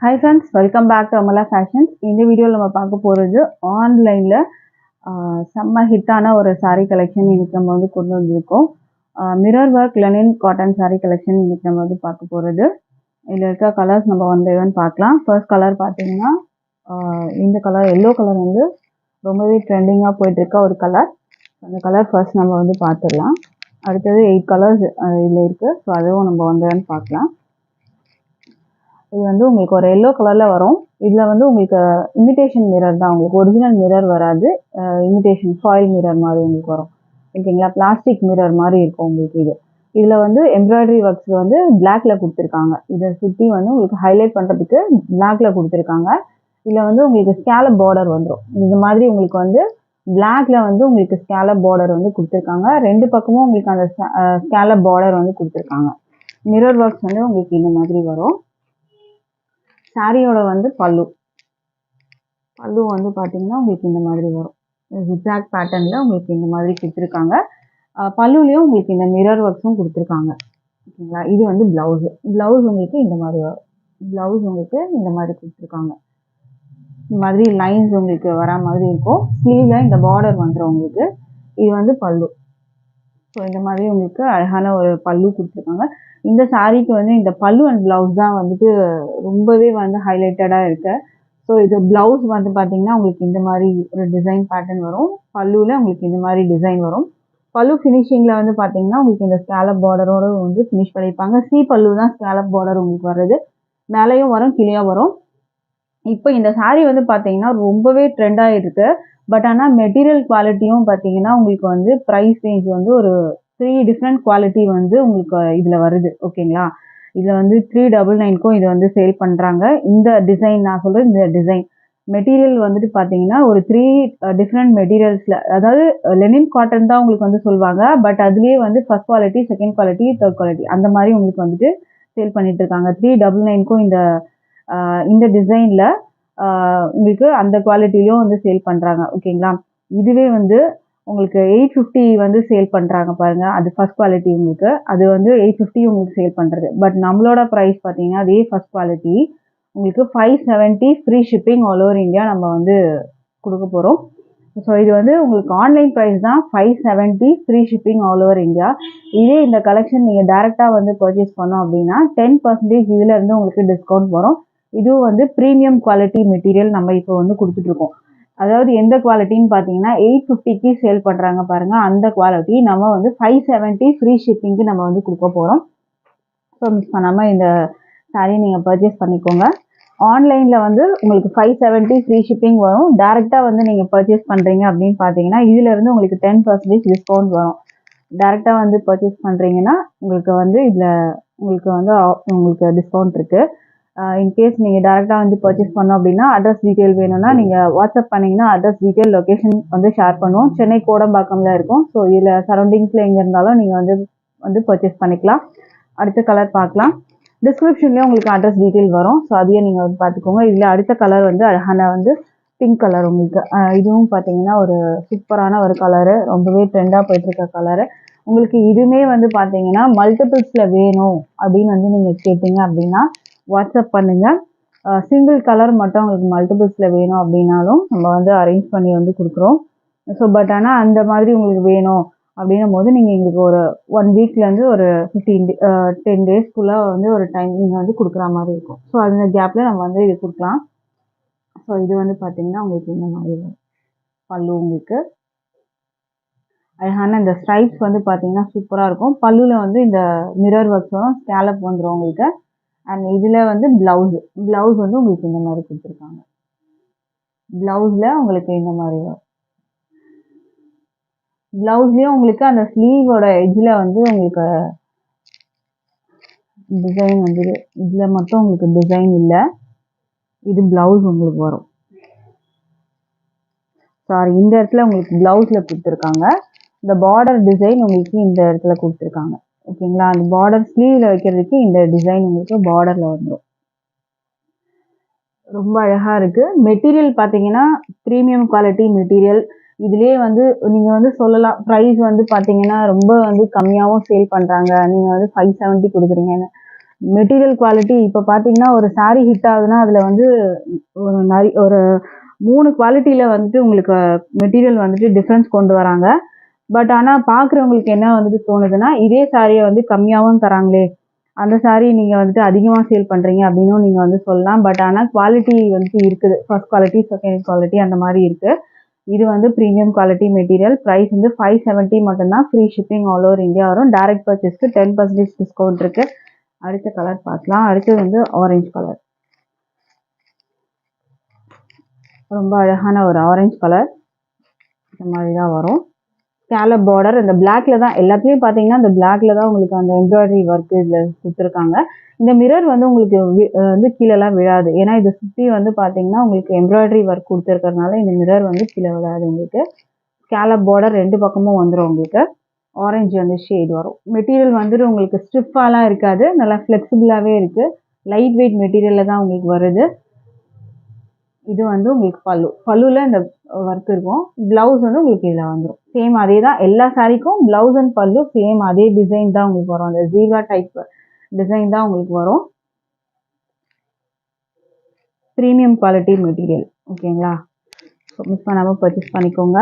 Hi friends, welcome back to Amala Fashions. இந்த வீடியோவில் நம்ம பார்க்க போகிறது ஆன்லைனில் செம்ம ஹிட்டான ஒரு saree கலெக்ஷன் இன்னைக்கு நம்ம வந்து கொண்டு வந்திருக்கோம். Mirror work Lenin cotton saree collection இன்னைக்கு நம்ம வந்து பார்க்க போகிறது. இதில் இருக்க கலர்ஸ் நம்ம ஒன் பை ஒன் பார்க்கலாம். ஃபர்ஸ்ட் கலர் பார்த்தீங்கன்னா இந்த கலர் எல்லோ கலர் வந்து ரொம்பவே ட்ரெண்டிங்காக போயிட்டுருக்க ஒரு கலர். அந்த கலர் ஃபர்ஸ்ட் நம்ம வந்து பார்த்துடலாம். அடுத்தது 8 கலர்ஸ் இதில் இருக்குது. ஸோ அதுவும் நம்ம ஒன் பை ஒன் பார்க்கலாம். இது வந்து உங்களுக்கு ஒரு எல்லோ கலரில் வரும். இதில் வந்து உங்களுக்கு இமிடேஷன் மிரர் தான், உங்களுக்கு ஒரிஜினல் மிரர் வராது. இமிடேஷன் ஃபாயில் மிரர் மாதிரி உங்களுக்கு வரும். ஓகேங்களா, பிளாஸ்டிக் மிரர் மாதிரி இருக்கும் உங்களுக்கு. இதில் வந்து எம்ப்ராய்டரி ஒர்க்ஸ் வந்து பிளாக்ல கொடுத்துருக்காங்க. இதை சுற்றி வந்து உங்களுக்கு ஹைலைட் பண்ணுறதுக்கு பிளாக்ல கொடுத்துருக்காங்க. இதில் வந்து உங்களுக்கு ஸ்கேலப் பார்டர் வந்துடும். இந்த மாதிரி உங்களுக்கு வந்து பிளாக்ல வந்து உங்களுக்கு ஸ்கேலப் பார்டர் வந்து கொடுத்துருக்காங்க. ரெண்டு பக்கமும் உங்களுக்கு அந்த ஸ்கேலப் பார்டர் வந்து கொடுத்துருக்காங்க. மிரர் ஒர்க்ஸ் வந்து உங்களுக்கு இந்த மாதிரி வரும். சாரியோட வந்து பல்லு வந்து பார்த்தீங்கன்னா உங்களுக்கு இந்த மாதிரி வரும். ஜிக்ஸாக் பேட்டர்னில் உங்களுக்கு இந்த மாதிரி கொடுத்துருக்காங்க. பல்லுலேயும் உங்களுக்கு இந்த மிரர் ஒர்க்ஸும் கொடுத்துருக்காங்க. ஓகேங்களா, இது வந்து ப்ளவுஸ் உங்களுக்கு இந்த மாதிரி வரும். ப்ளவுஸ் உங்களுக்கு இந்த மாதிரி கொடுத்துருக்காங்க. இந்த மாதிரி லைன்ஸ் உங்களுக்கு வர மாதிரி இருக்கும். ஸ்லீவில் இந்த பார்டர் வந்துடும் உங்களுக்கு. இது வந்து பல்லு. ஸோ இந்த மாதிரி உங்களுக்கு அழகான ஒரு பல்லு கொடுத்துருக்காங்க. இந்த சாரீக்கு வந்து இந்த பல்லு அண்ட் ப்ளவுஸ் தான் வந்துட்டு ரொம்பவே வந்து ஹைலைட்டடாக இருக்கு. ஸோ இது ப்ளவுஸ் வந்து பார்த்தீங்கன்னா உங்களுக்கு இந்த மாதிரி ஒரு டிசைன் பேட்டர்ன் வரும். பல்லுவில் உங்களுக்கு இந்த மாதிரி டிசைன் வரும். பல்லு ஃபினிஷிங்கில் வந்து பார்த்தீங்கன்னா உங்களுக்கு இந்த ஸ்கேலப் பார்டரோடு வந்து ஃபினிஷ் பண்ணியிருப்பாங்க. பல்லு தான் ஸ்கேலப் பார்டர் உங்களுக்கு வர்றது. மேலேயும் வரும், கீழே வரும். இப்போ இந்த சாரீ வந்து பார்த்தீங்கன்னா ரொம்பவே ட்ரெண்டாக இருக்கு. பட் ஆனால் மெட்டீரியல் குவாலிட்டியும் பார்த்தீங்கன்னா உங்களுக்கு வந்து ப்ரைஸ் ரேஞ்ச் வந்து ஒரு 3 டிஃப்ரெண்ட் குவாலிட்டி வந்து உங்களுக்கு இதில் வருது. ஓகேங்களா, இதில் வந்து 399க்கும் இது வந்து சேல் பண்ணுறாங்க. இந்த டிசைன் நான் சொல்கிறேன், இந்த டிசைன் மெட்டீரியல் வந்துட்டு பார்த்தீங்கன்னா ஒரு 3 டிஃப்ரெண்ட் மெட்டீரியல்ஸில், அதாவது லெனின் காட்டன் தான் உங்களுக்கு வந்து சொல்லுவாங்க. பட் அதுலேயே வந்து first quality, second quality, third quality அந்த மாதிரி உங்களுக்கு வந்துட்டு சேல் பண்ணிட்டு இருக்காங்க. 399க்கும் இந்த டிசைனில் உங்களுக்கு அந்த குவாலிட்டிலையும் வந்து சேல் பண்ணுறாங்க. ஓகேங்களா, இதுவே வந்து உங்களுக்கு 850 வந்து சேல் பண்ணுறாங்க பாருங்கள். அது ஃபர்ஸ்ட் குவாலிட்டி உங்களுக்கு. அது வந்து 850 உங்களுக்கு சேல் பண்ணுறது. பட் நம்மளோட ப்ரைஸ் பார்த்தீங்கன்னா அதே ஃபர்ஸ்ட் குவாலிட்டி உங்களுக்கு 570 free shipping all over India நம்ம வந்து கொடுக்க போகிறோம். ஸோ இது வந்து உங்களுக்கு ஆன்லைன் ப்ரைஸ் தான் 570 free shipping all over India. இதே இந்த கலெக்ஷன் நீங்கள் டேரெக்டாக வந்து பர்ச்சேஸ் பண்ணோம் அப்படின்னா 10% இதில் இருந்து உங்களுக்கு டிஸ்கவுண்ட் வரும். இதுவும் வந்து ப்ரீமியம் குவாலிட்டி மெட்டீரியல் நம்ம இப்போ வந்து கொடுத்துட்ருக்கோம். அதாவது எந்த குவாலிட்டின்னு பார்த்தீங்கன்னா 850க்கு சேல் பண்ணுறாங்க பாருங்கள். அந்த குவாலிட்டி நம்ம வந்து 570 ஃப்ரீ ஷிப்பிங்க்கு நம்ம வந்து கொடுக்க போகிறோம். ஸோ மிஸ் பண்ணாமல் இந்த சாரீ நீங்கள் பர்ச்சேஸ் பண்ணிக்கோங்க. ஆன்லைனில் வந்து உங்களுக்கு 570 ஃப்ரீ ஷிப்பிங் வரும். டேரெக்டாக வந்து நீங்கள் பர்ச்சேஸ் பண்ணுறீங்க அப்படின்னு பார்த்தீங்கன்னா இதிலேருந்து உங்களுக்கு 10% டிஸ்கவுண்ட் வரும். டேரெக்டாக வந்து பர்ச்சேஸ் பண்ணுறீங்கன்னா உங்களுக்கு வந்து இதில் உங்களுக்கு டிஸ்கவுண்ட் இருக்குது. இன்கேஸ் நீங்கள் டேரெக்டாக வந்து பர்ச்சேஸ் பண்ணோம் அப்படின்னா அட்ரஸ் டீட்டெயில் வேணும்னா நீங்கள் வாட்ஸ்அப் பண்ணிங்கன்னா அட்ரஸ் டீட்டெயில் லொக்கேஷன் வந்து ஷேர் பண்ணுவோம். சென்னை கோடம்பாக்கமில் இருக்கும். ஸோ இதில் சரௌண்டிங்ஸில் எங்கே இருந்தாலும் நீங்கள் வந்து பர்ச்சேஸ் பண்ணிக்கலாம். அடுத்த கலர் பார்க்கலாம். டிஸ்கிரிப்ஷன்லேயே உங்களுக்கு அட்ரஸ் டீட்டெயில் வரும். ஸோ அதையும் நீங்கள் வந்து பார்த்துக்கோங்க. இதில் அடுத்த கலர் வந்து அழகான வந்து பிங்க் கலர் உங்களுக்கு. இதுவும் பார்த்தீங்கன்னா ஒரு சூப்பரான ஒரு கலரு, ரொம்பவே ட்ரெண்டாக போயிட்டுருக்க கலரு. உங்களுக்கு இதுவுமே வந்து பார்த்தீங்கன்னா மல்டிபிள்ஸில் வேணும் அப்படின்னு வந்து நீங்கள் கேட்டிங்க அப்படின்னா வாட்ஸ்அப் பண்ணுங்கள். சிங்கிள் கலர் மட்டும் உங்களுக்கு மல்டிபிள்ஸில் வேணும் அப்படின்னாலும் நம்ம வந்து அரேஞ்ச் பண்ணி வந்து கொடுக்குறோம். ஸோ பட் ஆனால் அந்த மாதிரி உங்களுக்கு வேணும் அப்படின்னும் போது நீங்கள் எங்களுக்கு ஒரு 1 வீக்லேருந்து ஒரு 10 டேஸ்க்குள்ளே வந்து ஒரு டைம் நீங்கள் வந்து கொடுக்குற மாதிரி இருக்கும். ஸோ அந்த கேப்பில் நம்ம வந்து இது கொடுக்கலாம். ஸோ இது வந்து பார்த்தீங்கன்னா உங்களுக்கு இந்த மாதிரி பல்லு உங்களுக்கு அழகான இந்த ஸ்ட்ரைப்ஸ் வந்து பார்த்தீங்கன்னா சூப்பராக இருக்கும். பல்லுவில் வந்து இந்த மிரர் ஒர்க்ஸ் வரும், ஸ்கேலப் வந்துடும் உங்களுக்கு. அண்ட் இதில் வந்து ப்ளவுஸ் வந்து உங்களுக்கு இந்த மாதிரி கொடுத்துருக்காங்க. ப்ளவுஸில் உங்களுக்கு இந்த மாதிரி வரும். ப்ளவுஸ்லேயும் உங்களுக்கு அந்த ஸ்லீவோட எட்ஜில் வந்து உங்களுக்கு டிசைன் வந்து இதில் மட்டும் உங்களுக்கு டிசைன் இல்லை. இது ப்ளவுஸ் உங்களுக்கு வரும். சாரி, இந்த இடத்துல உங்களுக்கு ப்ளவுஸில் கொடுத்துருக்காங்க. இந்த பார்டர் டிசைன் உங்களுக்கு இந்த இடத்துல கொடுத்துருக்காங்க. ஓகேங்களா, அந்த பார்டர் ஸ்லீவில் வைக்கிறதுக்கு இந்த டிசைன் உங்களுக்கு பார்டரில் வந்துடும். ரொம்ப அழகாக இருக்குது. மெட்டீரியல் பார்த்தீங்கன்னா ப்ரீமியம் குவாலிட்டி மெட்டீரியல். இதுலேயே வந்து நீங்கள் வந்து சொல்லலாம் ப்ரைஸ் வந்து பார்த்தீங்கன்னா ரொம்ப வந்து கம்மியாகவும் சேல் பண்ணுறாங்க, நீங்கள் வந்து 570 கொடுக்குறீங்கன்னு. மெட்டீரியல் குவாலிட்டி இப்போ பார்த்தீங்கன்னா ஒரு saree ஹிட் ஆகுதுன்னா அதில் வந்து ஒரு 3 குவாலிட்டியில் வந்துட்டு உங்களுக்கு மெட்டீரியல் வந்துட்டு டிஃப்ரென்ஸ் கொண்டு வராங்க. பட் ஆனால் பார்க்குறவங்களுக்கு என்ன வந்துட்டு தோணுதுன்னா இதே சாரியை வந்து கம்மியாகவும் தராங்களே, அந்த சாரி நீங்கள் வந்துட்டு அதிகமாக சேல் பண்ணுறீங்க அப்படின்னும் நீங்கள் வந்து சொல்லலாம். பட் ஆனால் குவாலிட்டி வந்துட்டு இருக்குது, ஃபர்ஸ்ட் குவாலிட்டி செகண்ட் குவாலிட்டி அந்த மாதிரி இருக்குது. இது வந்து ப்ரீமியம் குவாலிட்டி மெட்டீரியல். ப்ரைஸ் வந்து 570 மட்டும்தான். Free shipping all over India வரும். டைரக்ட் பர்ச்சேஸ்க்கு 10% டிஸ்கவுண்ட் இருக்குது. அடுத்த கலர் பார்க்கலாம். அடுத்தது வந்து ஆரஞ்சு கலர். ரொம்ப அழகான ஒரு ஆரஞ்சு கலர். இந்த மாதிரி தான் வரும். ஸ்கேலப் பார்டர் இந்த பிளாக்ல தான் எல்லாத்தையும் பார்த்தீங்கன்னா இந்த பிளாக்ல தான் உங்களுக்கு அந்த எம்ப்ராய்டரி ஒர்க் இதில் கொடுத்துருக்காங்க. இந்த மிரர் வந்து உங்களுக்கு வந்து கீழெல்லாம் விழாது. ஏன்னா இதை சுற்றி வந்து பார்த்தீங்கன்னா உங்களுக்கு எம்ப்ராய்டரி ஒர்க் கொடுத்துருக்கறனால இந்த மிரர் வந்து கீழே விழாது உங்களுக்கு. ஸ்கேலப் பார்டர் 2 பக்கமும் வந்துடும் உங்களுக்கு. ஆரஞ்சு வந்து ஷேட் வரும். மெட்டீரியல் வந்துட்டு உங்களுக்கு ஸ்டிஃபாலாம் இருக்காது, நல்லா ஃப்ளெக்சிபிளாகவே இருக்குது. லைட் வெயிட் மெட்டீரியலில் தான் உங்களுக்கு வருது. இது வந்து உங்களுக்கு பல்லுவில் இந்த ஒர்க் இருக்கும். ப்ளவுஸ் வந்து உங்களுக்கு இதில் வந்துடும். சேம் அதே தான் எல்லா சாரிக்கும் ப்ளவுஸ் அண்ட் பல்லு சேம் அதே டிசைன் தான் உங்களுக்கு வரும். அந்த ஜீவா டைப் டிசைன் தான் உங்களுக்கு வரும். Premium quality material. ஓகேங்களா? ஸோ மிஸ் பண்ணாமல் பர்ச்சேஸ் பண்ணிக்கோங்க.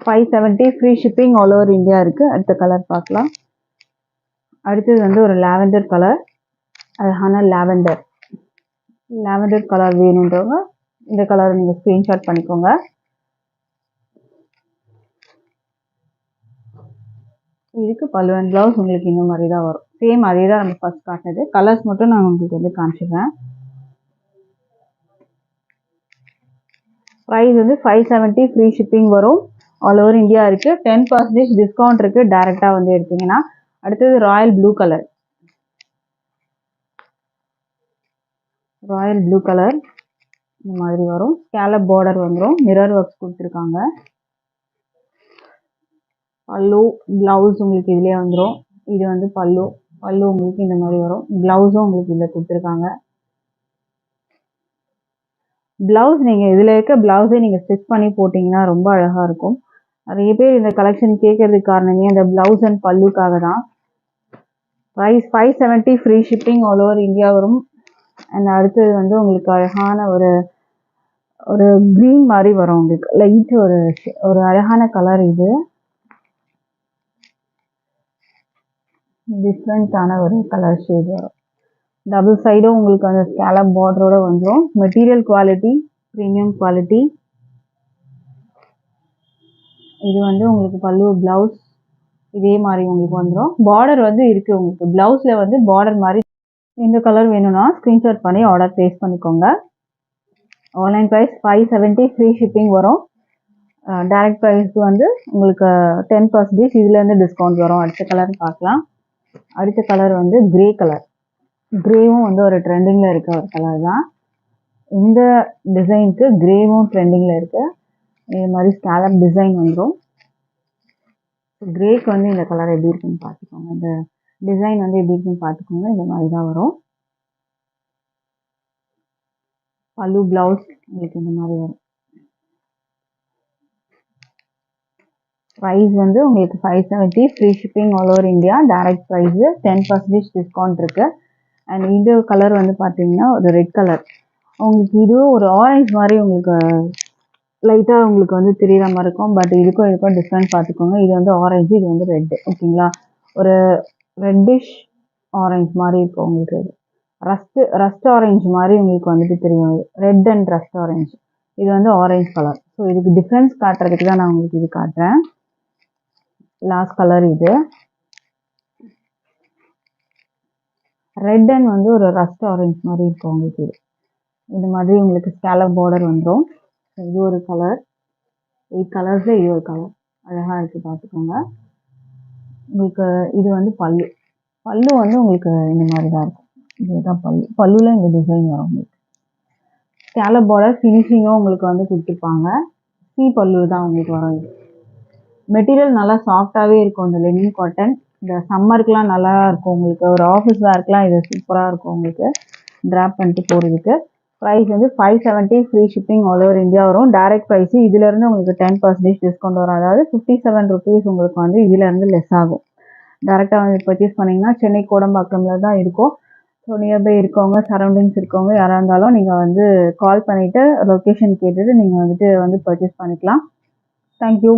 570 free shipping all over India இருக்குது. அடுத்த கலர் பார்க்கலாம். அடுத்தது வந்து ஒரு லாவெண்டர் கலர். அழகான லாவெண்டர் கலர் வேணுன்றவங்க இந்த கலரை நீங்கள் ஸ்க்ரீன்ஷாட் பண்ணிக்கோங்க. இதுக்கு பல்லு அண்ட் ப்ளவுஸ் உங்களுக்கு இந்த மாதிரி தான் வரும். சேம் அதே தான் நம்ம ஃபர்ஸ்ட் காட்டினது. கலர்ஸ் மட்டும் நான் உங்களுக்கு வந்து காமிச்சிடுறேன். ப்ரைஸ் வந்து 570 ஃப்ரீ ஷிப்பிங் வரும். ஆல் ஓவர் இந்தியா இருக்குது. 10% டிஸ்கவுண்ட் இருக்குது டேரெக்டாக வந்து எடுத்தீங்கன்னா. அடுத்தது ராயல் ப்ளூ கலர். இந்த மாதிரி வரும். ஸ்கேலப் பார்டர் வந்துடும். மிரர் ஒர்க்ஸ் கொடுத்துருக்காங்க. பல்லு ப்ளவுஸ் உங்களுக்கு இதிலே வந்துடும். இது வந்து பல்லு உங்களுக்கு இந்த மாதிரி வரும். ப்ளவுஸும் உங்களுக்கு இதில் கொடுத்துருக்காங்க. ப்ளவுஸ் நீங்கள் இதில் இருக்க ப்ளவுஸே நீங்கள் ஸ்டிச் பண்ணி போட்டிங்கன்னா ரொம்ப அழகாக இருக்கும். நிறைய பேர் இந்த கலெக்ஷன் கேட்கறதுக்கு காரணமே அந்த ப்ளவுஸ் அண்ட் பல்லுக்காக தான். Price 570 free shipping all over India வரும். அண்ட் அடுத்தது வந்து உங்களுக்கு அழகான ஒரு க்ரீன் மாதிரி வரும். உங்களுக்கு லைட் ஒரு அழகான கலர். இது டிஃப்ரெண்ட்டான ஒரு கலர் ஷேட் வரும். டபுள் சைடும் உங்களுக்கு அந்த ஸ்கேலப் பார்டரோட வந்துடும். Material quality premium quality. இது வந்து உங்களுக்கு பல்லு ப்ளவுஸ் இதே மாதிரி உங்களுக்கு வந்துடும். பார்டர் வந்து இருக்குது உங்களுக்கு ப்ளவுஸில் வந்து பார்டர் மாதிரி. இந்த கலர் வேணும்னா ஸ்க்ரீன்ஷாட் பண்ணி ஆர்டர் ப்ளேஸ் பண்ணிக்கோங்க. ஆன்லைன் ப்ரைஸ் 570 ஃப்ரீ ஷிப்பிங் வரும். டைரக்ட் ப்ரைஸ்க்கு வந்து உங்களுக்கு 10% இதுலேருந்து டிஸ்கவுண்ட் வரும். அடுத்த கலர் பார்க்கலாம். அடுத்த கலர் வந்து கிரே கலர். கிரேவும் வந்து ஒரு ட்ரெண்டிங்கில் இருக்க ஒரு கலர் தான். இந்த டிசைனுக்கு கிரேவும் ட்ரெண்டிங்கில் இருக்குது. இது மாதிரி ஸ்கேலப் டிசைன் வந்துடும். கிரேக்கு வந்து இந்த கலர் எப்படி இருக்குன்னு பார்த்துக்கோங்க. இந்த டிசைன் வந்து எப்படி இருக்குன்னு பார்த்துக்கோங்க. இந்த மாதிரி தான் வரும். பல்லு ப்ளவுஸ் உங்களுக்கு இந்த மாதிரி வரும். ப்ரைஸ் வந்து உங்களுக்கு 570 free shipping all over India. Direct price 10% discount இருக்குது. அண்ட் இந்த கலர் வந்து பார்த்தீங்கன்னா ஒரு ரெட் கலர். உங்களுக்கு இதுவும் ஒரு ஆரஞ்சு மாதிரி உங்களுக்கு லைட்டாக உங்களுக்கு வந்து தெரியுற மாதிரி இருக்கும். பட் இதுக்கும் டிஃப்ரெண்ட் பார்த்துக்கோங்க. இது வந்து ஆரஞ்சு, இது வந்து ரெட்டு. ஓகேங்களா? ஒரு ரெட்டிஷ் ஆரஞ்சு மாதிரி இருக்கும் உங்களுக்கு. இது ரஸ்ட் ஆரஞ்சு மாதிரி உங்களுக்கு வந்துட்டு தெரியும். Red and rust orange. இது வந்து ஆரஞ்சு கலர். ஸோ இதுக்கு டிஃப்ரென்ஸ் காட்டுறதுக்கு தான் நான் உங்களுக்கு இது காட்டுறேன். லாஸ்ட் கலர் இது ரெட் அண்ட் வந்து ஒரு ரஸ்ட் ஆரஞ்சு மாதிரி இருக்கும் உங்களுக்கு. இது மாதிரி உங்களுக்கு ஸ்கேலப் பார்டர் வந்துடும். இது ஒரு கலர். 8 கலர்ஸில் இது ஒரு கலர் அழகாக இருக்குது பார்த்துக்கோங்க. உங்களுக்கு இது வந்து பல்லு வந்து உங்களுக்கு இந்த மாதிரி தான் இருக்கும். இதுதான் பல்லுவில் இந்த டிசைன் வரும் உங்களுக்கு. ஸ்கேலப் பார்டர் ஃபினிஷிங்கும் உங்களுக்கு வந்து கொடுத்துருப்பாங்க. பல்லு தான் உங்களுக்கு வரும். இது மெட்டீரியல் நல்லா சாஃப்டாகவே இருக்கும். இந்த லெனின் காட்டன் இந்த சம்மருக்குலாம் நல்லா இருக்கும் உங்களுக்கு. ஒரு ஆஃபீஸ் வேர்க்கெலாம் இது சூப்பராக இருக்கும் உங்களுக்கு ட்ராப் பண்ணிட்டு போகிறதுக்கு. ப்ரைஸ் வந்து 570 free shipping all over India வரும். டைரக்ட் ப்ரைஸு இதிலேருந்து உங்களுக்கு 10% டிஸ்கவுண்ட் வரும். அதாவது 57 ருபீஸ் உங்களுக்கு வந்து இதிலேருந்து லெஸ் ஆகும். டேரெக்டாக வந்து பர்ச்சேஸ் பண்ணிங்கன்னா சென்னை கோடம்பாக்கமில் தான் இருக்கும். ஸோ நியர்பை இருக்கவங்க, சரௌண்டிங்ஸ் இருக்கவங்க யாராக இருந்தாலும் நீங்கள் வந்து கால் பண்ணிவிட்டு லொக்கேஷன் கேட்டுட்டு நீங்கள் வந்துட்டு வந்து பர்ச்சேஸ் பண்ணிக்கலாம். தேங்க்யூ.